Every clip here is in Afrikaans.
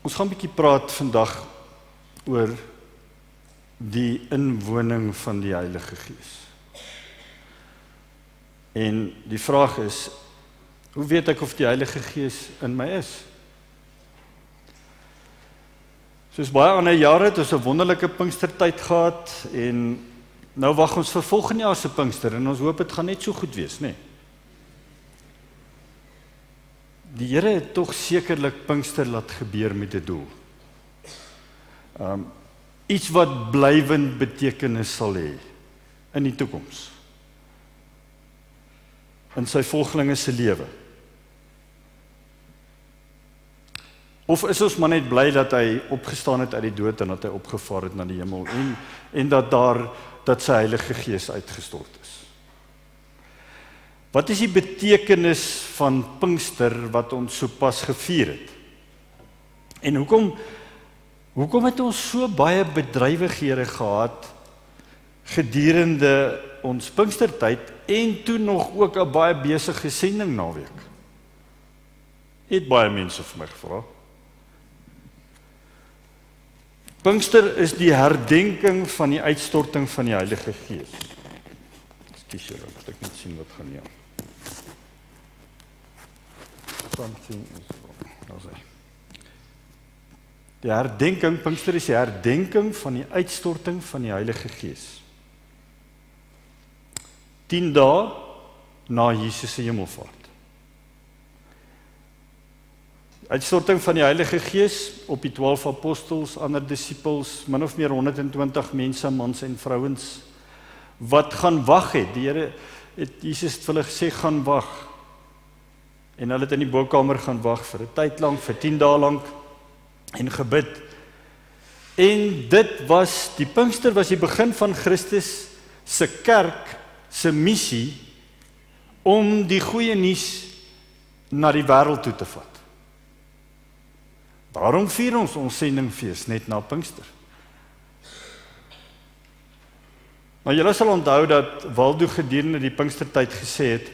Ons gaan 'n bietjie praat vandag oor die inwoning van die Heilige Gees. En die vraag is, hoe weet ek of die Heilige Gees in my is? Soos baie ander jare het ons 'n wonderlike Pinkstertyd gehad en nou wag ons vir volgende jaar se Pinkster en ons hoop dit gaan net so goed wees, né? Die Here het tog sekerlik Pinkster laat gebeur met 'n doel. Iets wat blywend betekenis sal hê in die toekoms. In sy volgelinge se lewe. Of is ons maar net bly dat hy opgestaan het uit die dood en dat hy opgevaar het na die hemel en dat sy Heilige Gees uitgestort is. Wat is die betekenis van Pinkster wat ons sopas gevier het? En hoekom het ons so baie bedrywighede gehad gedurende ons Pinkstertyd en toe nog ook 'n baie besige sending naweek? Het baie mense vir my gevra. Pinkster is die herdenking van die uitstorting van die Heilige Gees. Ekskuus julle, moet ek net sien wat gaan nie. Something is wrong. Daar is hy. Die herdenking, Pinkster is die herdenking van die uitstorting van die Heilige Gees. 10 dae na Jesus se hemelvaart. Uitstorting van die Heilige Gees op die 12 apostels, ander disippels, min of meer 120 mense, mans en vrouens, wat gaan wag het. Die Here het Jesus het vir hulle gesê, gaan wag. En hulle het in die bokkamer gaan wag vir 'n tyd lank, vir 10 dae lank, en gebid. En die Pinkster was die begin van Christus se kerk, se missie, om die goeie nuus na die wêreld toe te vat. Daarom vier ons sendingfees net na Pinkster. Maar julle sal onthou dat Waldo gedurende die Pinkstertyd gesê het,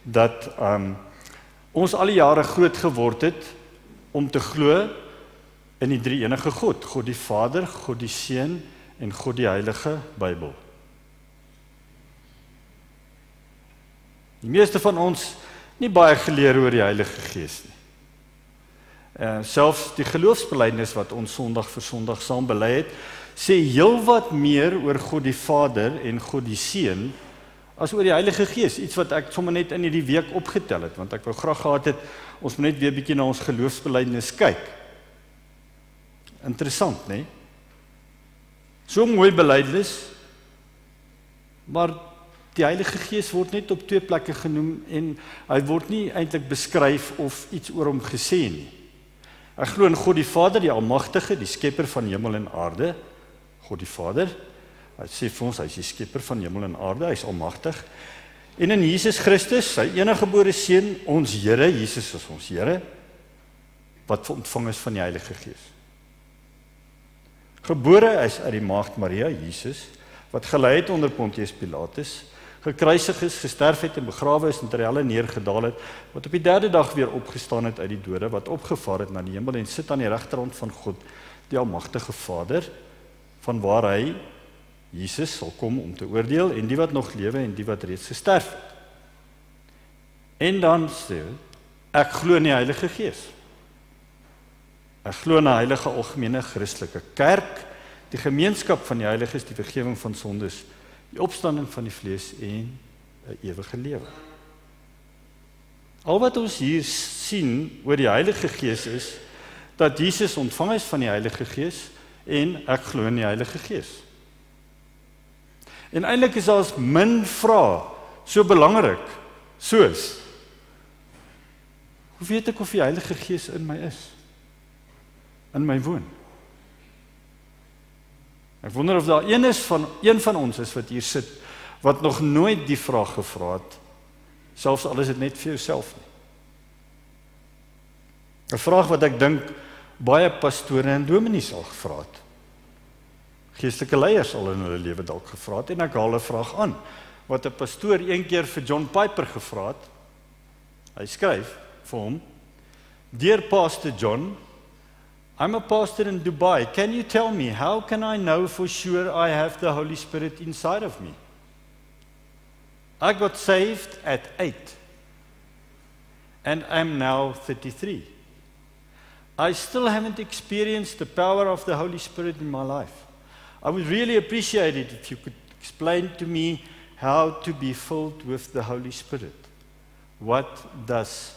dat ons al die jare groot geword het, om te glo in die drie enige God, God die Vader, God die Seun en God die Heilige Bybel. Die meeste van ons nie baie geleer oor die Heilige Gees nie. Selfs die geloofsbelijdenis wat ons Sondag vir Sondag saam bely het, sê heel wat meer oor God die Vader en God die Seun as oor die Heilige Gees, iets wat ek sommer net in hierdie week opgetel het, want ek wou graag gehad het, ons moet net weer bietjie na ons geloofsbelijdenis kyk. Interessant, né? So mooi belydenis, maar die Heilige Gees word net op 2 plekke genoem en hy word nie eintlik beskryf of iets oor hom gesê nie. Ek glo in God die Vader, die Almagtige, die skepper van hemel en aarde. God die Vader, hy sê vir ons, hy is die skepper van hemel en aarde, hy is almagtig. En in Jesus Christus, sy eniggebore Seun, ons Here, Jesus is ons Here, wat ontvang is van die Heilige Gees. Gebore is uit die maagd Maria, Jesus, wat gelei het onder Pontius Pilatus, gekruisig is, gesterf het en begrawe is en ter helle neergedaal het, wat op die 3de dag weer opgestaan het uit die dode, wat opgevaar het na die hemel en sit aan die regterhand van God, die almagtige Vader, van waar hy, Jesus, sal kom om te oordeel, en die wat nog lewe en die wat reeds gesterf het. En dan sê, ek glo in die Heilige Gees. Ek glo in 'n heilige algemene Christelike kerk, die gemeenskap van die heiliges, die vergifnis van sondes, die opstanding van die vlees en 'n ewige lewe. Al wat ons hier sien oor die Heilige Gees is, dat Jesus ontvang is van die Heilige Gees en ek glo in die Heilige Gees. En eintlik is daar min vrae so belangrik, soos, hoe weet ek of die Heilige Gees in my is? In my woon? Ek wonder of daar een van ons is wat hier sit, wat nog nooit die vraag gevra het, selfs al is dit net vir jouself nie. 'n vraag wat ek dink baie pastore en dominees al gevra het. Geestelike leiers al in hulle lewe dalk gevra het, en ek haal 'n vraag aan, wat 'n pastoor een keer vir John Piper gevra het. Hy skryf vir hom, Dear Pastor John, I'm a pastor in Dubai. Can you tell me, how can I know for sure I have the Holy Spirit inside of me? I got saved at 8, and I'm now 33. I still haven't experienced the power of the Holy Spirit in my life. I would really appreciate it if you could explain to me how to be filled with the Holy Spirit. What does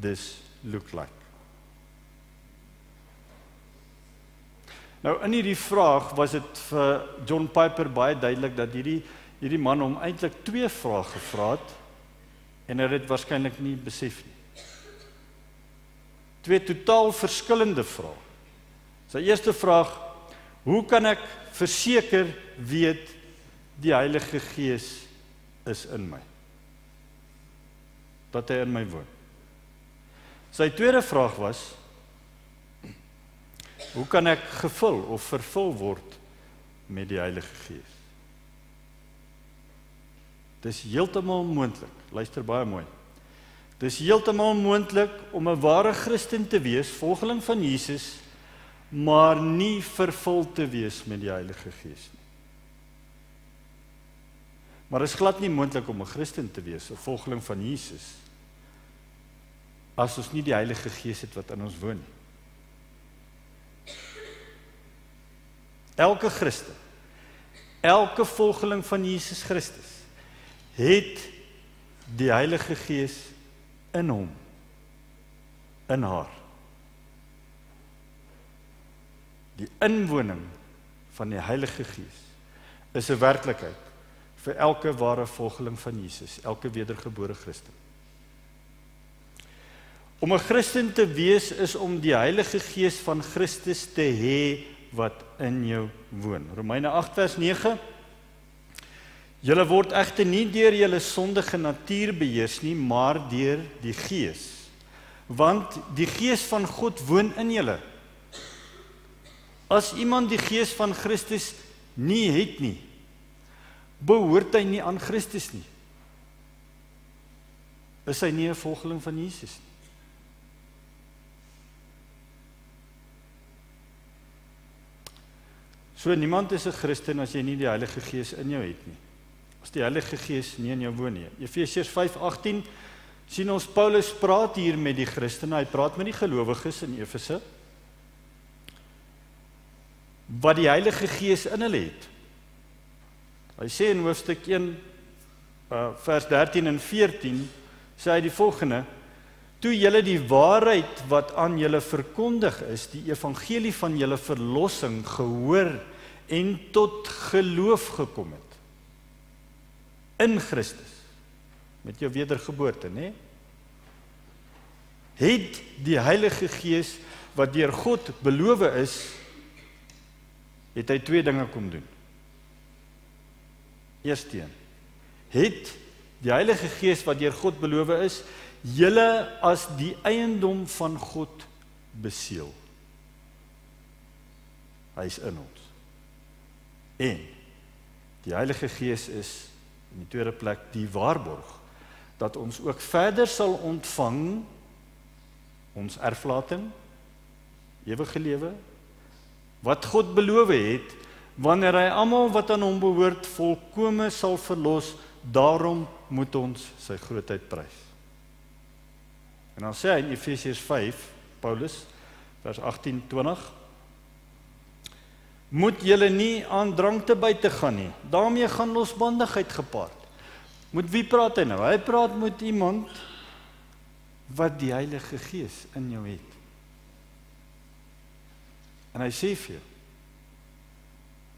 this look like? Nou in hierdie vraag was dit vir John Piper baie duidelik dat hierdie man hom eintlik 2 vrae gevra het en hy het dit waarskynlik nie besef nie. 2 totaal verskillende vrae. Sy eerste vraag: hoe kan ek verseker weet die Heilige Gees is in my? Dat hy in my woon. Sy tweede vraag was: hoe kan ek gevul of vervul word met die Heilige Gees? Dis heeltemal moontlik. Luister baie mooi. Dis heeltemal moontlik om 'n ware Christen te wees, volgeling van Jesus, maar nie vervul te wees met die Heilige Gees nie. Maar is glad nie moontlik om 'n Christen te wees, 'n volgeling van Jesus, as ons nie die Heilige Gees het wat in ons woon nie. Elke Christen, elke volgeling van Jesus Christus, het die Heilige Gees in hom, in haar. Die inwoning van die Heilige Gees is 'n werklikheid vir elke ware volgeling van Jesus, elke wedergebore Christen. Om 'n Christen te wees is om die Heilige Gees van Christus te hê wat in jou woon. Romeine 8 vers 9. Julle word egter nie deur julle sondige natuur beheers nie, maar deur die Gees. Want die Gees van God woon in julle. As iemand die Gees van Christus nie het nie, behoort hy nie aan Christus nie. Is hy nie 'n volgeling van Jesus nie. So niemand is 'n Christen as jy nie die Heilige Gees in jou het nie. As die Heilige Gees nie in jou woon nie. Efesiërs 5:18 sien ons Paulus praat hier met die Christene, hy praat met die gelowiges in Efese, wat die Heilige Gees in hulle het. Hy sê in hoofstuk 1 vers 13 en 14 sê hy die volgende: toe julle die waarheid wat aan julle verkondig is, die evangelie van julle verlossing gehoor en tot geloof gekom het in Christus, met jou wedergeboorte, né? Het die Heilige Gees wat deur God beloof is, het hy 2 dinge kom doen. Eerstens, het die Heilige Gees wat deur God beloof is, julle as die eiendom van God beseël. Hy is in ons. En die Heilige Gees is in die tweede plek die waarborg dat ons ook verder sal ontvang ons erflating, ewige lewe, wat God beloof het, wanneer hy almal wat aan hom behoort volkome sal verlos. Daarom moet ons sy grootheid prys. En dan sê hy in Efesiërs 5, Paulus, vers 18-20, moet julle nie aan drank te buite gaan nie. Daarmee gaan losbandigheid gepaard. Met wie praat hy nou? Hy praat met iemand wat die Heilige Gees in jou het. En hy sê vir jou,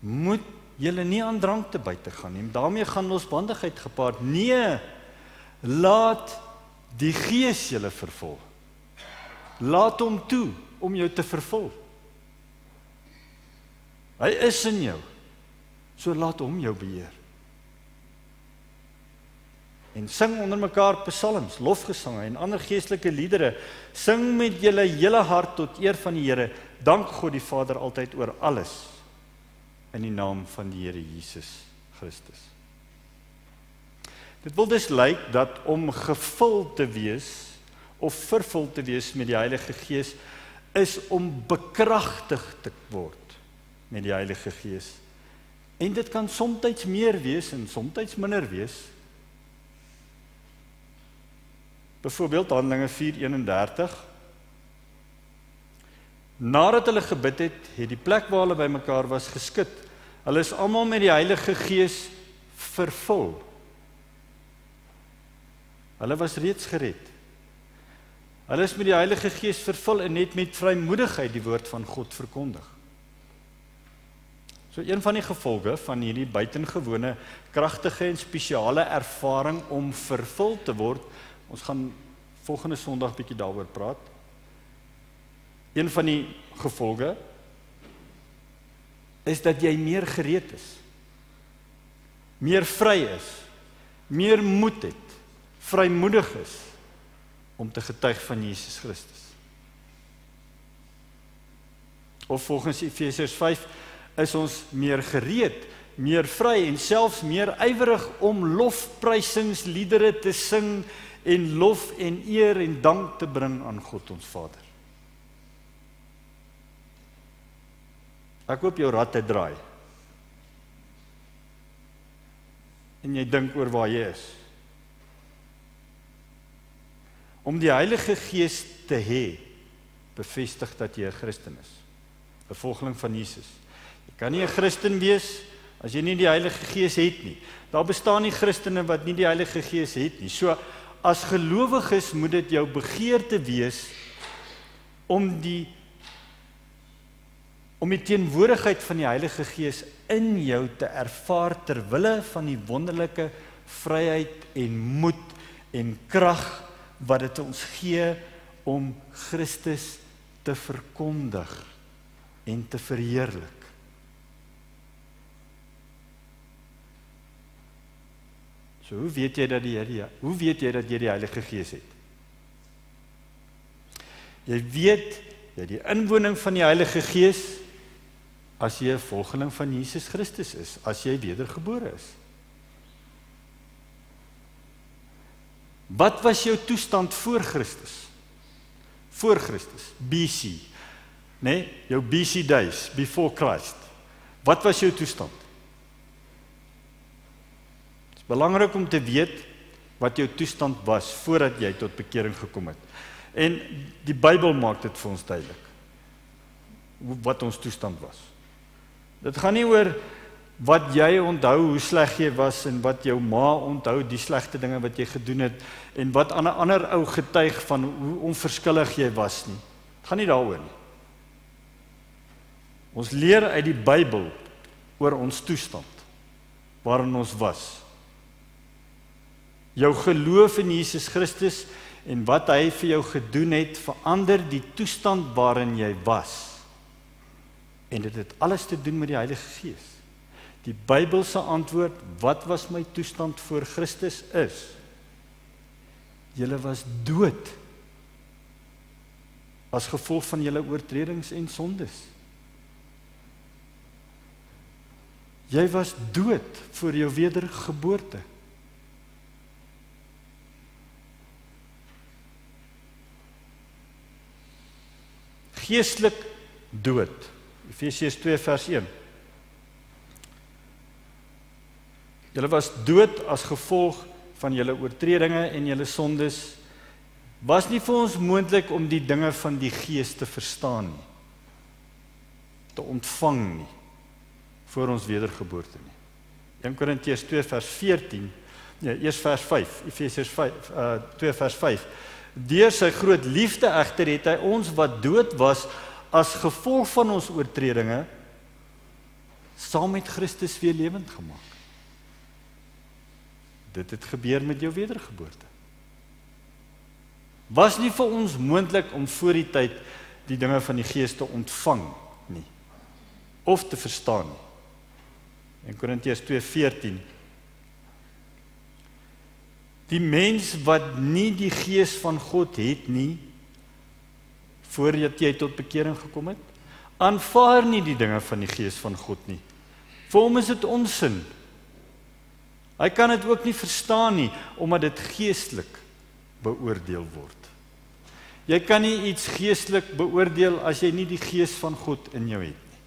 moet julle nie aan drank te buite gaan nie. Daarmee gaan losbandigheid gepaard. Nee, laat die Gees julle vervul. Laat hom toe om jou te vervul. Hy is in jou, so laat hom jou beheer. En sing onder mekaar psalms, lofgesange en ander geestelike liedere. Sing met julle hele hart tot eer van die Here. Dank God die Vader altyd oor alles, in die naam van die Here Jesus Christus. Dit wil dus lyk dat om gevul te wees, of vervul te wees met die Heilige Gees, is om bekragtig te word met die Heilige Gees. En dit kan soms meer wees en soms minder wees. Byvoorbeeld Handelinge 4:31. Nadat hulle gebid het, het die plek waar hulle bymekaar was geskud. Hulle is almal met die Heilige Gees vervul. Hulle was reeds gered. Hulle is met die Heilige Gees vervul en net met vrymoedigheid die woord van God verkondig. So een van die gevolge van hierdie buitengewone, kragtige en spesiale ervaring om vervul te word, ons gaan volgende Sondag bietjie daaroor praat. Een van die gevolge is dat jy meer gereed is, meer vry is, meer moed het, vrymoedig is om te getuig van Jesus Christus. Of volgens Efesiërs 5 is ons meer gereed, meer vry en selfs meer ywerig om lofprysingsliedere te sing en lof en eer en dank te bring aan God ons Vader. Ek hoop jou ratte draai. En jy dink oor waar jy is. Om die Heilige Gees te hê, bevestig dat jy 'n Christen is. 'n volgeling van Jesus. Jy kan nie 'n Christen wees as jy nie die Heilige Gees het nie. Daar bestaan nie Christene wat nie die Heilige Gees het nie. So, as gelowiges moet dit jou begeerte wees om die teenwoordigheid van die Heilige Gees in jou te ervaar ter wille van die wonderlike vryheid en moed en krag wat dit ons gee om Christus te verkondig en te verheerlik. So hoe weet jy dat jy die Heilige Gees het? Jy weet jy die inwoning van die Heilige Gees as jy 'n volgeling van Jesus Christus is, as jy wedergebore is. Wat was jou toestand voor Christus? Voor Christus, BC. Nee, jou BC days, before Christ. Wat was jou toestand? Het is belangrik om te weet wat jou toestand was voordat jy tot bekering gekom het. En die Bybel maak dit vir ons duidelik. Wat ons toestand was. Dit gaan nie oor wat jy onthou, hoe sleg jy was en wat jou ma onthou, die slegte dinge wat jy gedoen het en wat aan 'n ander ou getuig van hoe onverskillig jy was nie. Dit gaan nie daaroor nie. Ons leer uit die Bybel oor ons toestand, waarin ons was. Jou geloof in Jesus Christus en wat hy vir jou gedoen het, verander die toestand waarin jy was. En dit het alles te doen met die Heilige Gees. Die Bybelse antwoord, wat was my toestand voor Christus is? Julle was dood as gevolg van julle oortredings en sondes. Jy was dood voor jou wedergeboorte. Geestelik dood. Efesiërs 2 vers 1. Julle was dood as gevolg van julle oortredinge en julle sondes. Was nie vir ons moontlik om die dinge van die Gees te verstaan nie, te ontvang nie, voor ons wedergeboorte nie. 1 Korintiërs 2 vers 14, eers vers 5, Efesiërs 2 vers 5. Deur sy groot liefde egter het hy ons wat dood was as gevolg van ons oortredinge saam met Christus weer lewend gemaak. Dit het gebeur met jou wedergeboorte. Was nie vir ons moontlik om voor die tyd die dinge van die Gees te ontvang nie, of te verstaan nie. 1 Korintiërs 2:14. Die mens wat nie die Gees van God het nie, voordat jy tot bekering gekom het, aanvaar nie die dinge van die Gees van God nie. Vir hom is dit onsin. Hy kan dit ook nie verstaan nie, omdat dit geestelik beoordeel word. Jy kan nie iets geestelik beoordeel as jy nie die gees van God in jou het nie.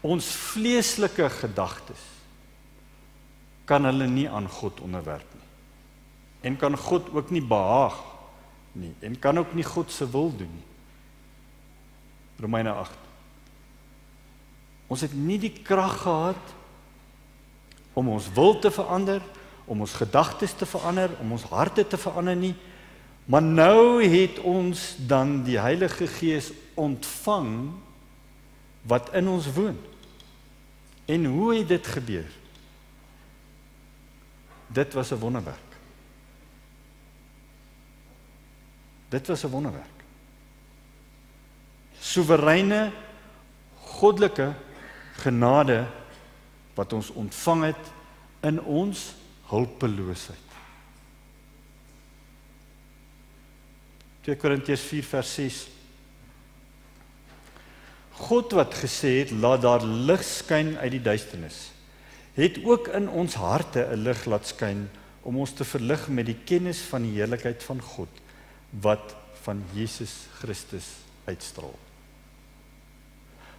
Ons vleeslike gedagtes kan hulle nie aan God onderwerp nie. En kan God ook nie behaag nie. En kan ook nie God se wil doen nie. Romeine 8. Ons het nie die krag gehad om ons wil te verander, om ons gedagtes te verander, om ons harte te verander nie, maar nou het ons dan die Heilige Gees ontvang wat in ons woon. En hoe het dit gebeur? Dit was 'n wonderwerk. Dit was 'n wonderwerk. Soewereine, goddelike genade wat ons ontvang het in ons hulpeloosheid. 2 Korintiërs 4 vers 6. God wat gesê het, laat daar lig skyn uit die duisternis, het ook in ons harte 'n lig laat skyn om ons te verlig met die kennis van die heerlikheid van God wat van Jesus Christus uitstraal.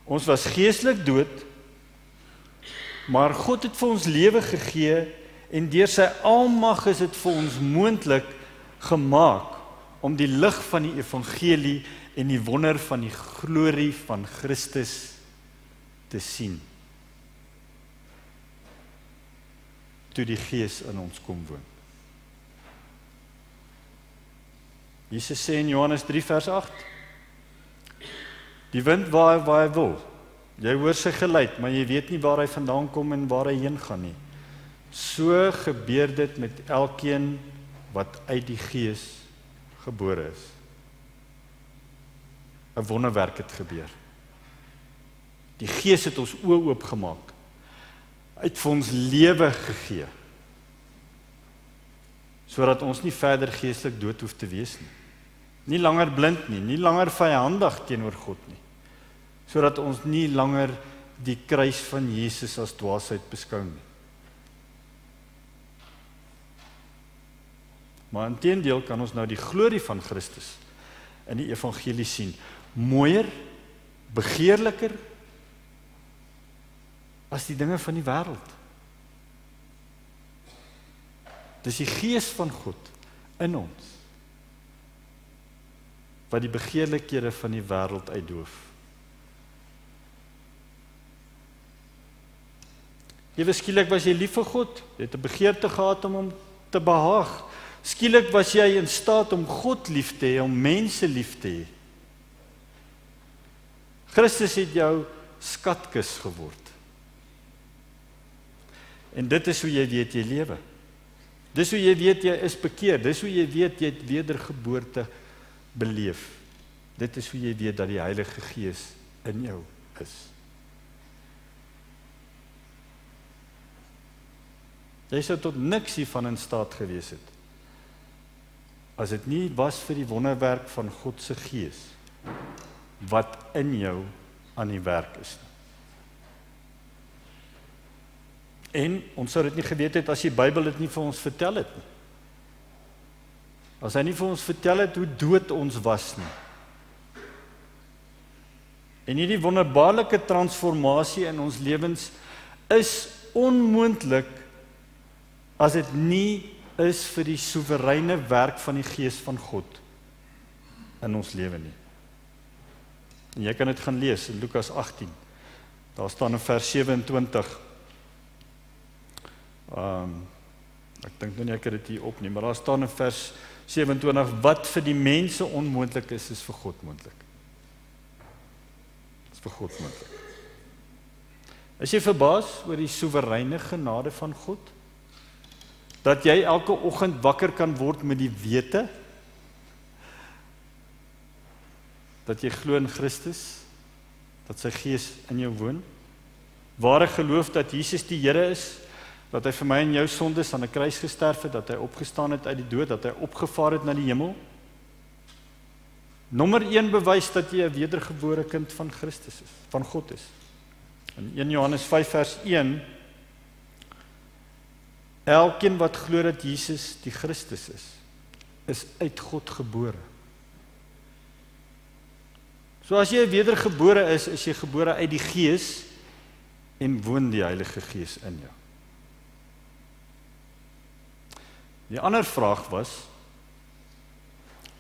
Ons was geestelik dood, maar God het vir ons lewe gegee en deur sy almag is dit vir ons moontlik gemaak om die lig van die evangelie en die wonder van die glorie van Christus te sien. Toe die Gees in ons kom woon. Jesus sê in Johannes 3 vers 8, die wind waai waar hy wil. Jy hoor sy geluid, maar jy weet nie waar hy vandaan kom en waar hy heen gaan nie. So gebeur dit met elkeen wat uit die Gees gebore is. 'n Wonderwerk het gebeur. Die Gees het ons oë oopgemaak. Hy het vir ons lewe gegee. Sodat ons nie verder geestelik dood hoef te wees nie. Nie langer blind nie, nie langer vyandig teenoor God nie. Sodat ons nie langer die kruis van Jesus as dwaasheid beskou nie. Maar inteendeel kan ons nou die glorie van Christus in die evangelie sien. Mooier, begeerliker as die dinge van die wêreld. Dis die Gees van God in ons wat die begeerlikhede van die wêreld uitdoof. Ewe skielik was jy lief vir God, jy het 'n begeerte gehad om hom te behaag. Skielik was jy in staat om God lief te hê, om mense lief te hê. Christus het jou skatkis geword. En dit is hoe jy weet jy lewe. Dis hoe jy weet jy is bekeer. Dis hoe jy weet jy het wedergeboorte beleef. Dit is hoe jy weet dat die Heilige Gees in jou is. Jy sou tot niks hiervan in staat gewees het, as dit nie was vir die wonderwerk van God se Gees, wat in jou aan die werk is. En ons sou dit nie geweet het as die Bybel dit nie vir ons vertel het nie. As hy nie vir ons vertel het hoe dood ons was nie. En hierdie wonderbaarlike transformasie in ons lewens is onmoontlik as dit nie is vir die soewereine werk van die Gees van God in ons lewe nie. En jy kan dit gaan lees in Lukas 18. Daar staan in vers 27. Ek dink nou nie ek het dit hier op nie, maar daar staan in vers 27, wat vir die mense onmoontlik is vir God moontlik. Is vir God moontlik. Is jy verbaas oor die soewereine genade van God? Dat jy elke oggend wakker kan word met die wete dat jy glo in Christus, dat sy Gees in jou woon, ware geloof dat Jesus die Here is, dat hy vir my en jou sondes aan 'n kruis gesterf het, dat hy opgestaan het uit die dood, dat hy opgevaar het na die hemel. Nommer 1 bewys dat jy 'n wedergebore kind van Christus is, van God is. In 1 Johannes 5 vers 1 Elkeen wat glo dat Jesus die Christus is uit God gebore. So as jy wedergebore is jy gebore uit die Gees en woon die Heilige Gees in jou. Die ander vraag was,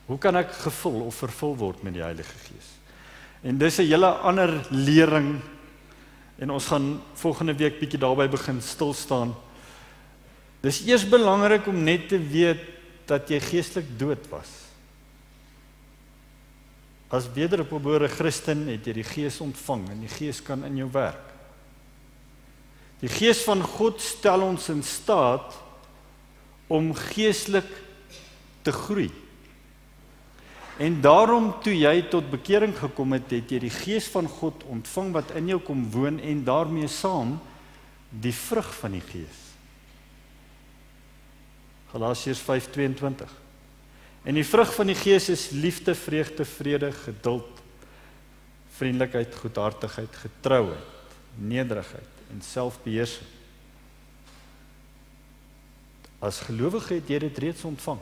hoe kan ek gevul of vervul word met die Heilige Gees? En dis 'n hele ander lering, en ons gaan volgende week bietjie daarby begin stil staan. Dis eers belangrik om net te weet dat jy geestelik dood was. As wedergebore Christen het jy die Gees ontvang en die Gees kan in jou werk. Die Gees van God stel ons in staat om geestelik te groei. En daarom toe jy tot bekering gekom het, het jy die Gees van God ontvang wat in jou kom woon en daarmee saam die vrug van die Gees. Galasiërs 5:22. En die vrug van die Gees is liefde, vreugde, vrede, geduld, vriendelikheid, goedhartigheid, getrouheid, nederigheid en selfbeheersing. As gelowige het jy dit reeds ontvang,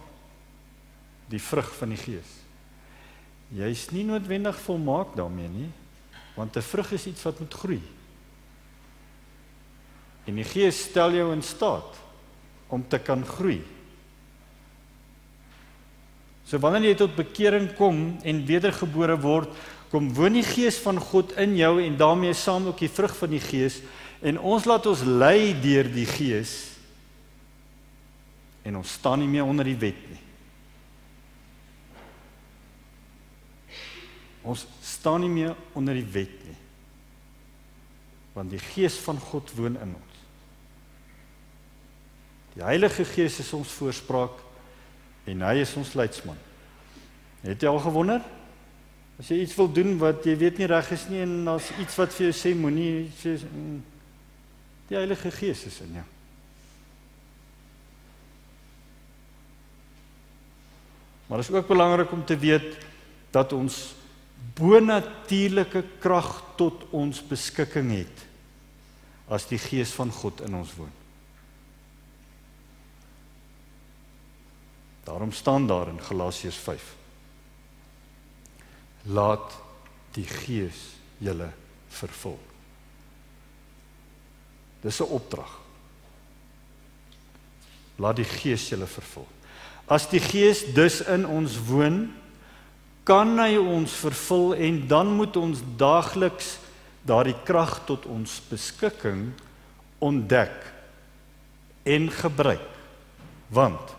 die vrug van die Gees. Jy is nie noodwendig volmaak daarmee nie, want 'n vrug is iets wat moet groei. En die Gees stel jou in staat om te kan groei. So wanneer jy tot bekering kom en wedergebore word, kom woon die Gees van God in jou en daarmee saam ook die vrug van die Gees, en ons laat ons lei deur die Gees, en ons staan nie meer onder die wet nie. Ons staan nie meer onder die wet nie, want die Gees van God woon in ons. Die Heilige Gees is ons voorspraak, en hy is ons leidsman. Het jy al gewonder? As jy iets wil doen wat jy weet nie reg is nie, en as iets wat vir jou sê, moenie, die Heilige Gees is in jou. Maar dit is ook belangrik om te weet, dat ons bonatuurlike krag tot ons beskikking het, as die Gees van God in ons woon. Daarom staan daar in Galasiërs 5. Laat die Gees julle vervul. Dis 'n opdrag. Laat die Gees julle vervul. As die Gees dus in ons woon, kan hy ons vervul en dan moet ons daagliks daardie krag tot ons beskikking ontdek en gebruik. Want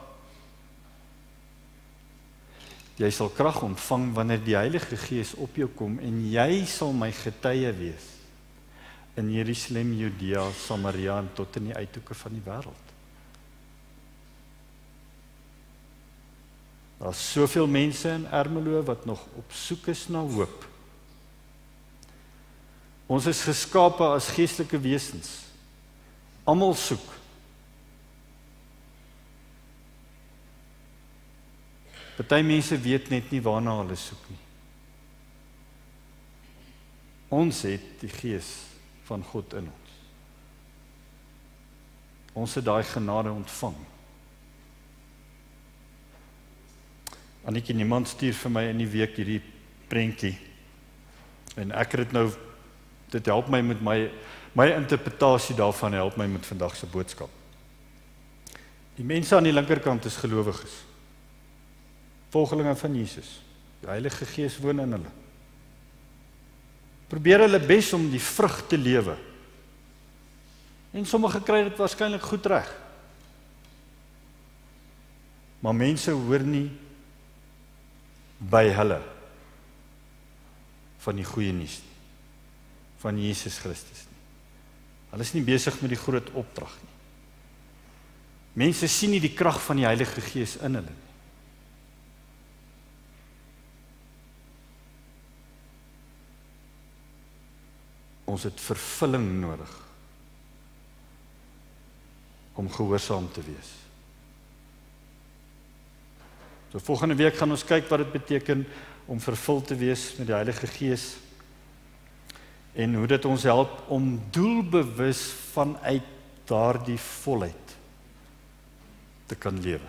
jy sal krag ontvang wanneer die Heilige Gees op jou kom en jy sal my getuie wees in Jerusalem, Judea, Samaria en tot in die uithoeke van die wêreld. Daar is soveel mense in Ermelo wat nog op soek is na hoop. Ons is geskape as geestelike wesens. Almal soek. Party mense weet net nie waarna hulle soek nie. Ons het die Gees van God in ons. Ons het daai genade ontvang. Annetjie, iemand stuur vir my in die week hierdie prentjie. En ek het nou, dit help my met my interpretasie daarvan, help my met vandag se boodskap. Die mense aan die linkerkant is gelowiges. Volgelinge van Jesus. Die Heilige Gees woon in hulle. Probeer hulle bes om die vrug te lewe. En sommige kry dit waarskynlik goed reg. Maar mense hoor nie by hulle van die goeie nuus nie, van Jesus Christus nie. Hulle is nie besig met die groot opdrag nie. Mense sien nie die krag van die Heilige Gees in hulle nie. Ons het vervulling nodig om gehoorsaam te wees. So volgende week gaan ons kyk wat dit beteken om vervul te wees met die Heilige Gees en hoe dit ons help om doelbewus vanuit daardie volheid te kan lewe.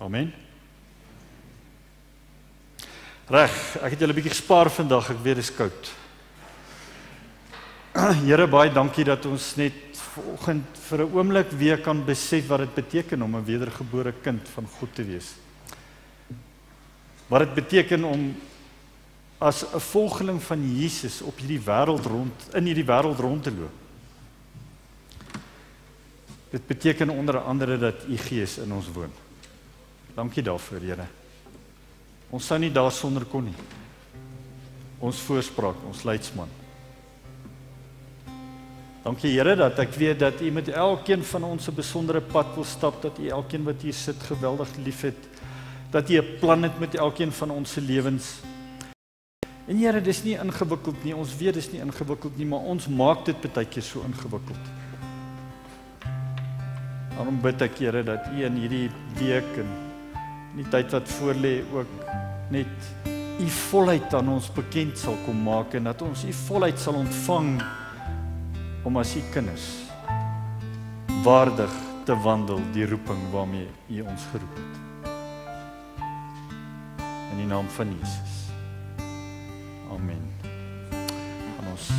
Amen. Reg, ek het julle 'n bietjie gespaar vandag, ek weet dit is koud. Here, baie dankie dat ons net vanoggend vir 'n oomblik weer kan besef wat dit beteken om 'n wedergebore kind van God te wees. Wat dit beteken om as 'n volgeling van Jesus op in hierdie wêreld rond te loop. Dit beteken onder andere dat U Gees in ons woon. Dankie daarvoor, Here. Ons sou nie daarsonder kon nie. Ons voorspraak, ons leidsman. Dankie, Here, dat ek weet dat U met elkeen van ons 'n besondere pad wil stap, dat U elkeen wat hier sit geweldig liefhet, dat U 'n plan het met elkeen van ons se lewens. En Here, dis nie ingewikkeld nie, ons weet dis nie ingewikkeld nie, maar ons maak dit baie keer so ingewikkeld. Daarom bid ek, Here, dat U in hierdie week en in die tyd wat voorlê ook net U volheid aan ons bekend sal kom maak en dat ons U volheid sal ontvang om as U kinders waardig te wandel die roeping waarmee U ons geroep het. In die naam van Jesus. Amen. Gaan ons